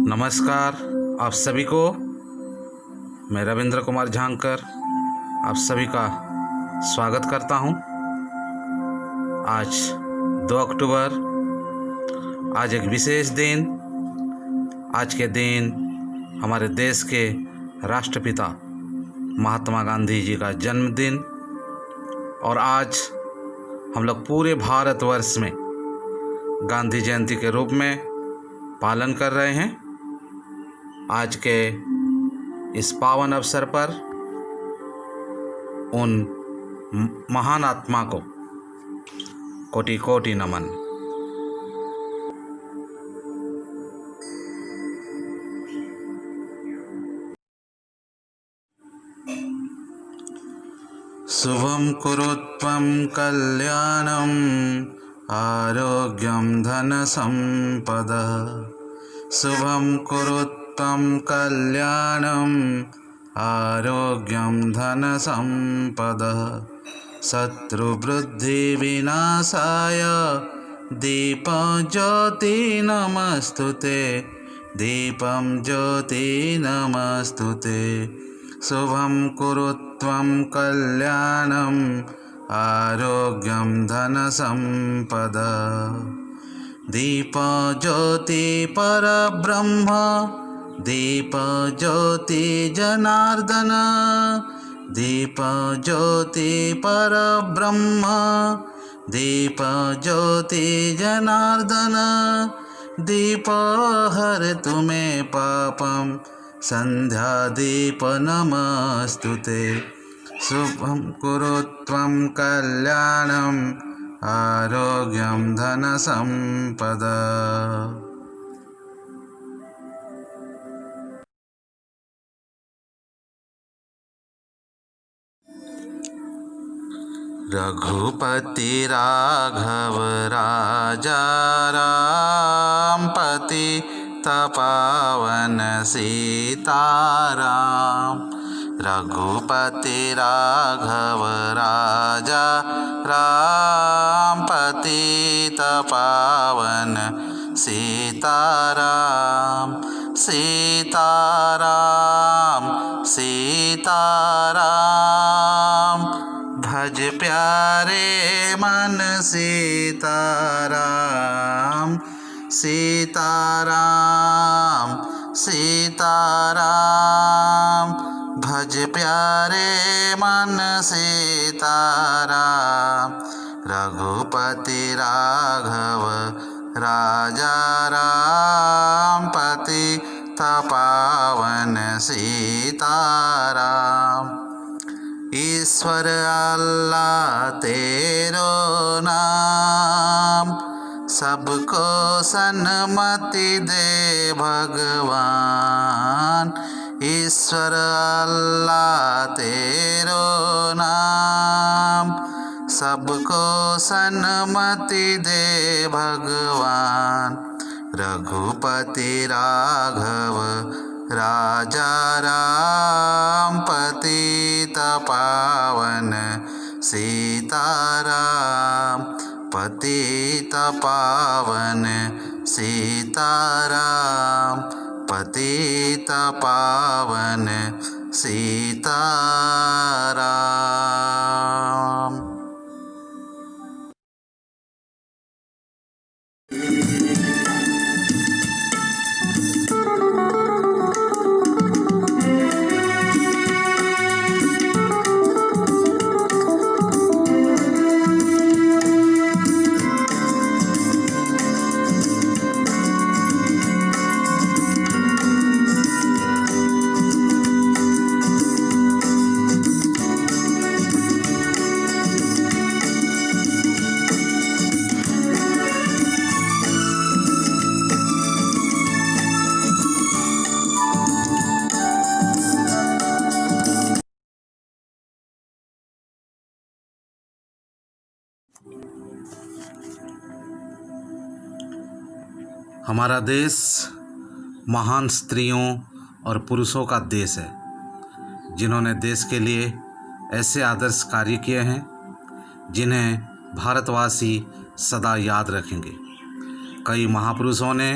नमस्कार आप सभी को। मैं रविंद्र कुमार झांकर आप सभी का स्वागत करता हूं। आज 2 अक्टूबर, आज एक विशेष दिन। आज के दिन हमारे देश के राष्ट्रपिता महात्मा गांधी जी का जन्मदिन, और आज हम लोग पूरे भारतवर्ष में गांधी जयंती के रूप में पालन कर रहे हैं। आज के इस पावन अवसर पर उन महान आत्मा को कोटि कोटि नमन। शुभं कुरुत्वं कल्याणं आरोग्यं धनसम्पदः। शुभं कुरुत्वं कल्याणं आरोग्यं धनसम्पदः। शत्रुबुद्धिविनाशाय दीपं ज्योति नमस्तुते। दीपं ज्योति नमस्तुते। शुभं कुरुत्वं कल्याणं आरोग्यं धनसम्पदः। दीप ज्योति परब्रह्म दीप ज्योति जनार्दन। दीप ज्योति परब्रह्म दीप ज्योति जनार्दन। दीप हरतु मे पापं संध्यादीप नमस्तुते। शुभं कुरुत्वं कल्याणं आरोग्यं धनसम्पदः। रघुपति राघव राजा राम पतित पावन सीताराम। रघुपति राघव राजा राम पतित पावन सीताराम। सीताराम सीताराम भज प्यारे मन सीताराम। सीताराम सीताराम भज प्यारे मन सीताराम। रघुपति राघव राजा राम पतित पावन सीताराम। ईश्वर अल्लाह तेरो नाम, सबको सन्मति दे भगवान। ईश्वर अल्लाह तेरो नाम, सबको सन्मति दे भगवान। रघुपति राघव राजा राम पतित पावन सीताराम। पतित पावन सीताराम। पतित पावन सीताराम। हमारा देश महान स्त्रियों और पुरुषों का देश है, जिन्होंने देश के लिए ऐसे आदर्श कार्य किए हैं जिन्हें भारतवासी सदा याद रखेंगे। कई महापुरुषों ने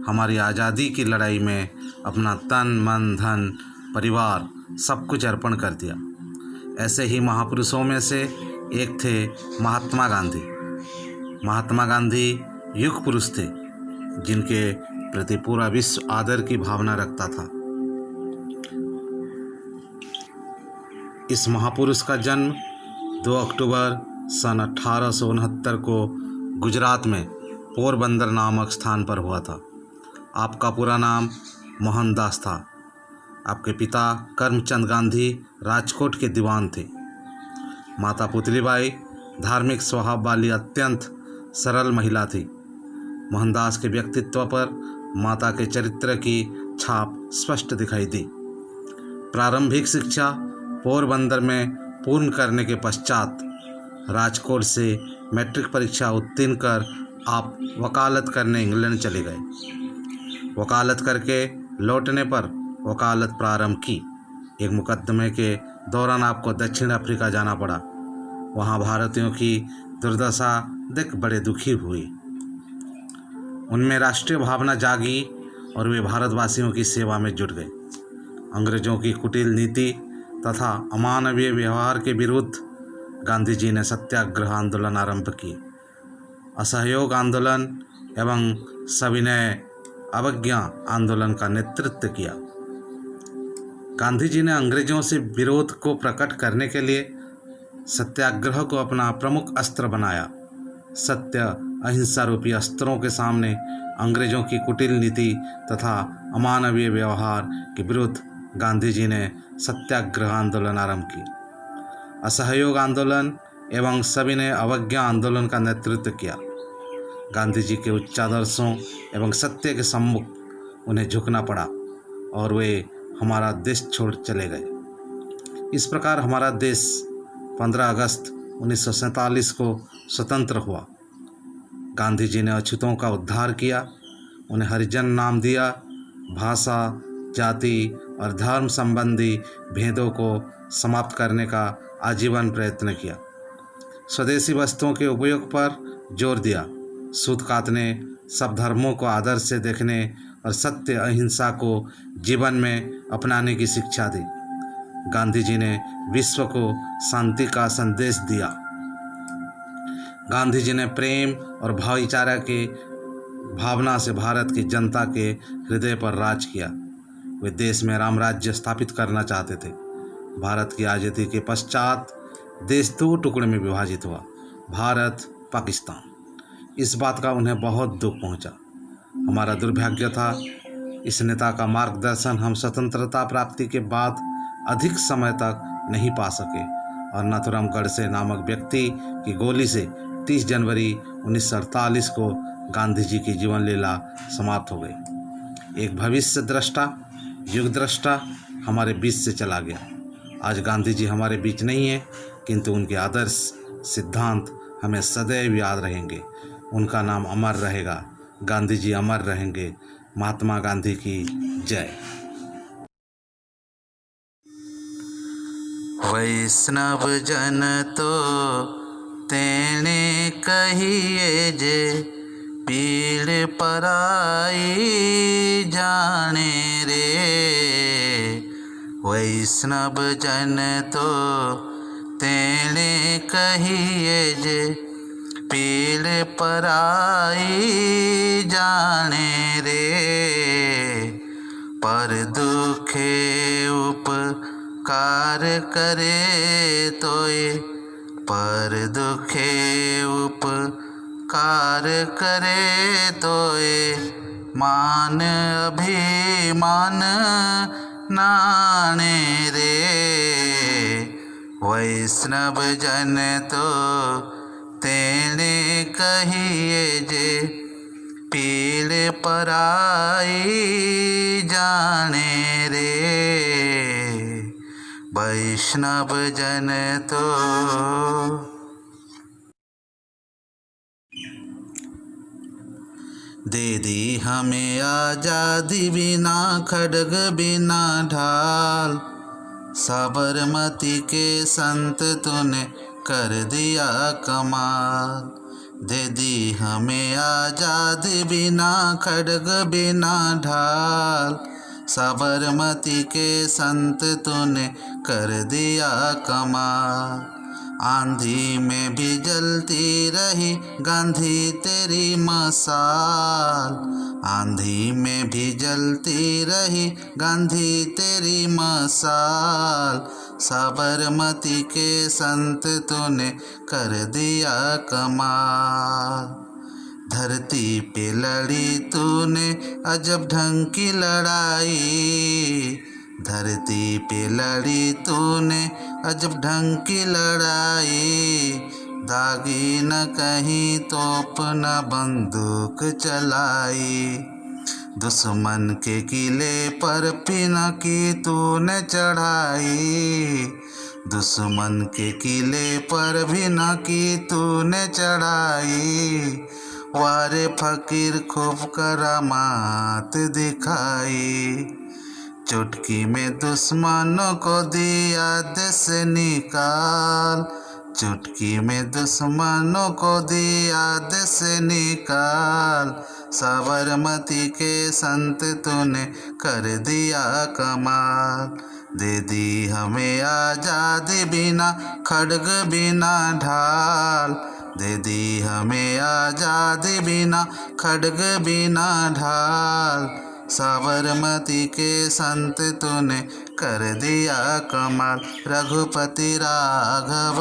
हमारी आज़ादी की लड़ाई में अपना तन मन धन परिवार सब कुछ अर्पण कर दिया। ऐसे ही महापुरुषों में से एक थे महात्मा गांधी। महात्मा गांधी युग पुरुष थे जिनके प्रति पूरा विश्व आदर की भावना रखता था। इस महापुरुष का जन्म 2 अक्टूबर सन 1869 को गुजरात में पोरबंदर नामक स्थान पर हुआ था। आपका पूरा नाम मोहनदास था। आपके पिता करमचंद गांधी राजकोट के दीवान थे। माता पुतलीबाई धार्मिक स्वभाव वाली अत्यंत सरल महिला थी। मोहनदास के व्यक्तित्व पर माता के चरित्र की छाप स्पष्ट दिखाई दी। प्रारंभिक शिक्षा पोरबंदर में पूर्ण करने के पश्चात राजकोट से मैट्रिक परीक्षा उत्तीर्ण कर आप वकालत करने इंग्लैंड चले गए। वकालत करके लौटने पर वकालत प्रारंभ की। एक मुकदमे के दौरान आपको दक्षिण अफ्रीका जाना पड़ा। वहाँ भारतीयों की दुर्दशा देख बड़े दुखी हुए। उनमें राष्ट्रीय भावना जागी और वे भारतवासियों की सेवा में जुट गए। अंग्रेजों की कुटिल नीति तथा अमानवीय व्यवहार के विरुद्ध गांधी जी ने सत्याग्रह आंदोलन आरंभ किए। असहयोग आंदोलन एवं सविनय अवज्ञा आंदोलन का नेतृत्व किया। गांधी जी ने अंग्रेजों से विरोध को प्रकट करने के लिए सत्याग्रह को अपना प्रमुख अस्त्र बनाया। सत्य अहिंसा रूपी अस्त्रों के सामने अंग्रेजों की कुटिल नीति तथा अमानवीय व्यवहार के विरुद्ध गांधी जी ने सत्याग्रह आंदोलन आरंभ किया। असहयोग आंदोलन एवं सविनय अवज्ञा आंदोलन का नेतृत्व किया। गांधी जी के उच्च आदर्शों एवं सत्य के सम्मुख उन्हें झुकना पड़ा और वे हमारा देश छोड़ चले गए। इस प्रकार हमारा देश 15 अगस्त 1947 को स्वतंत्र हुआ। गांधी जी ने अछूतों का उद्धार किया, उन्हें हरिजन नाम दिया, भाषा जाति और धर्म संबंधी भेदों को समाप्त करने का आजीवन प्रयत्न किया। स्वदेशी वस्तुओं के उपयोग पर जोर दिया। सूत कातने, सब धर्मों को आदर से देखने और सत्य अहिंसा को जीवन में अपनाने की शिक्षा दी। गांधी जी ने विश्व को शांति का संदेश दिया। गांधी जी ने प्रेम और भाईचारा के भावना से भारत की जनता के हृदय पर राज किया। वे देश में राम राज्य स्थापित करना चाहते थे। भारत की आज़ादी के पश्चात देश 2 टुकड़े में विभाजित हुआ, भारत पाकिस्तान। इस बात का उन्हें बहुत दुख पहुंचा। हमारा दुर्भाग्य था इस नेता का मार्गदर्शन हम स्वतंत्रता प्राप्ति के बाद अधिक समय तक नहीं पा सके और नाथुराम गडसे नामक व्यक्ति की गोली से 30 जनवरी 1948 को गांधी जी की जीवन लीला समाप्त हो गई। एक भविष्य दृष्टा, युग दृष्टा हमारे बीच से चला गया। आज गांधी जी हमारे बीच नहीं है, किंतु उनके आदर्श सिद्धांत हमें सदैव याद रहेंगे। उनका नाम अमर रहेगा। गांधी जी अमर रहेंगे। महात्मा गांधी की जय। वैष्णव जन तो तेने कहिए जे, पीड़ पराई जाने रे। वैष्णव जन तो तेने कहिए जे, पीड़ पराई जाने रे। पर दुखे उपकार करे तोय, पर दुखे उपकार करे तोय, मान अभिमान नाने रे। वैष्णव जन तो तेने कहिए जे, पीड़ पराई जाने रे। वैष्णव जन तो दे दी हमें आजादी, बिना खड्ग बिना ढाल। साबरमती के संत तूने कर दिया कमाल। दे दी हमें आज़ादी बिना खड्ग बिना ढाल। साबरमती के संत तूने कर दिया कमाल। आंधी में भी जलती रही गांधी तेरी मसाल। आंधी में भी जलती रही गांधी तेरी मसाल। साबरमती के संत तूने कर दिया कमाल। धरती पे लड़ी तूने अजब ढंग की लड़ाई। धरती पे लड़ी तूने अजब ढंग की लड़ाई। दागी न कहीं तोप न बंदूक चलाई। दुश्मन के किले पर पिना की तूने चढ़ाई। दुश्मन के किले पर भी न की तूने चढ़ाई। वारे फकीर खूब करामात दिखाई। चुटकी में दुश्मनों को दिया देश निकाल। चुटकी में दुश्मनों को दिया देश निकाल। साबरमती के संत तूने कर दिया कमाल। दे दी हमें आज़ादी बिना खड्ग बिना ढाल। दे दी हमें आज़ादी बिना खड्ग बिना ढाल। साबरमती के संत तूने कर दिया कमाल। रघुपति राघव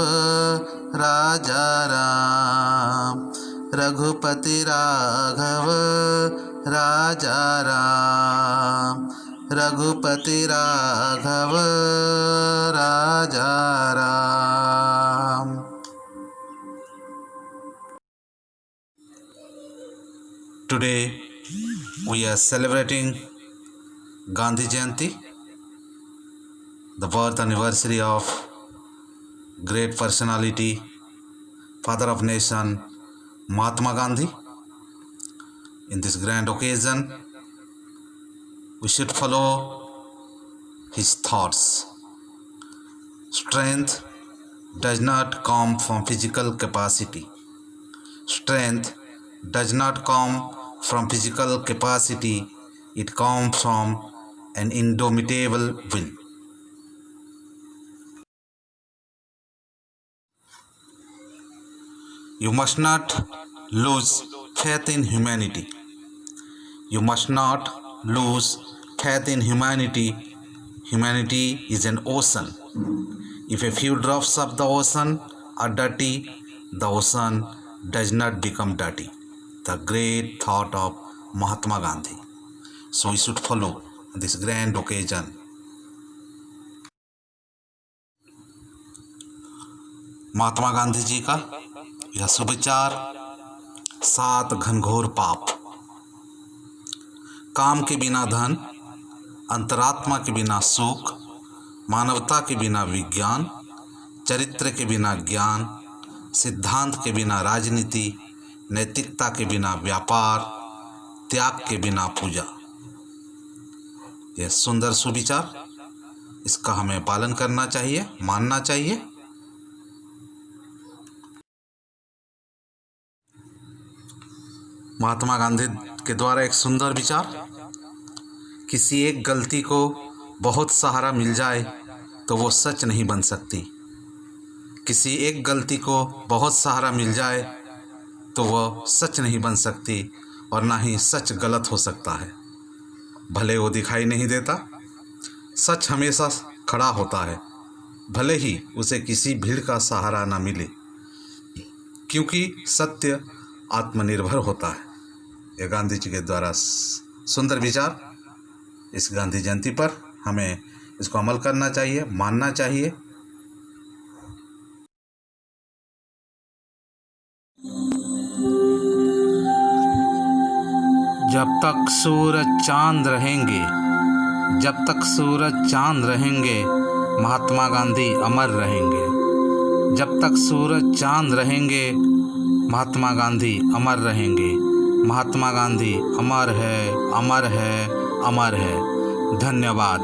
राजा राम। रघुपति राघव राजा राम। रघुपति राघव राजा Ram. Today we are celebrating Gandhi Jayanti, the birth anniversary of great personality, father of nation, Mahatma Gandhi. In this grand occasion, we should follow his thoughts. Strength does not come from physical capacity. Strength does not come from physical capacity, it comes from an indomitable will. You must not lose faith in humanity. You must not lose faith in humanity. Humanity is an ocean. If a few drops of the ocean are dirty, the ocean does not become dirty. The great thought of Mahatma Gandhi. So we should follow this grand occasion. Mahatma Gandhi ji का यह सुविचार, 7 घनघोर पाप। काम के बिना धन, अंतरात्मा के बिना सुख, मानवता के बिना विज्ञान, चरित्र के बिना ज्ञान, सिद्धांत के बिना राजनीति, नैतिकता के बिना व्यापार, त्याग के बिना पूजा। यह सुंदर सुविचार, इसका हमें पालन करना चाहिए, मानना चाहिए। महात्मा गांधी के द्वारा एक सुंदर विचार, किसी एक गलती को बहुत सहारा मिल जाए तो वो सच नहीं बन सकती। किसी एक गलती को बहुत सहारा मिल जाए तो वह सच नहीं बन सकती और ना ही सच गलत हो सकता है। भले वो दिखाई नहीं देता, सच हमेशा खड़ा होता है, भले ही उसे किसी भीड़ का सहारा ना मिले, क्योंकि सत्य आत्मनिर्भर होता है। यह गांधी जी के द्वारा सुंदर विचार, इस गांधी जयंती पर हमें इसको अमल करना चाहिए, मानना चाहिए। जब तक सूरज चांद रहेंगे, जब तक सूरज चांद रहेंगे, महात्मा गांधी अमर रहेंगे। जब तक सूरज चांद रहेंगे, महात्मा गांधी अमर रहेंगे। महात्मा गांधी अमर है, अमर है, अमर है। धन्यवाद।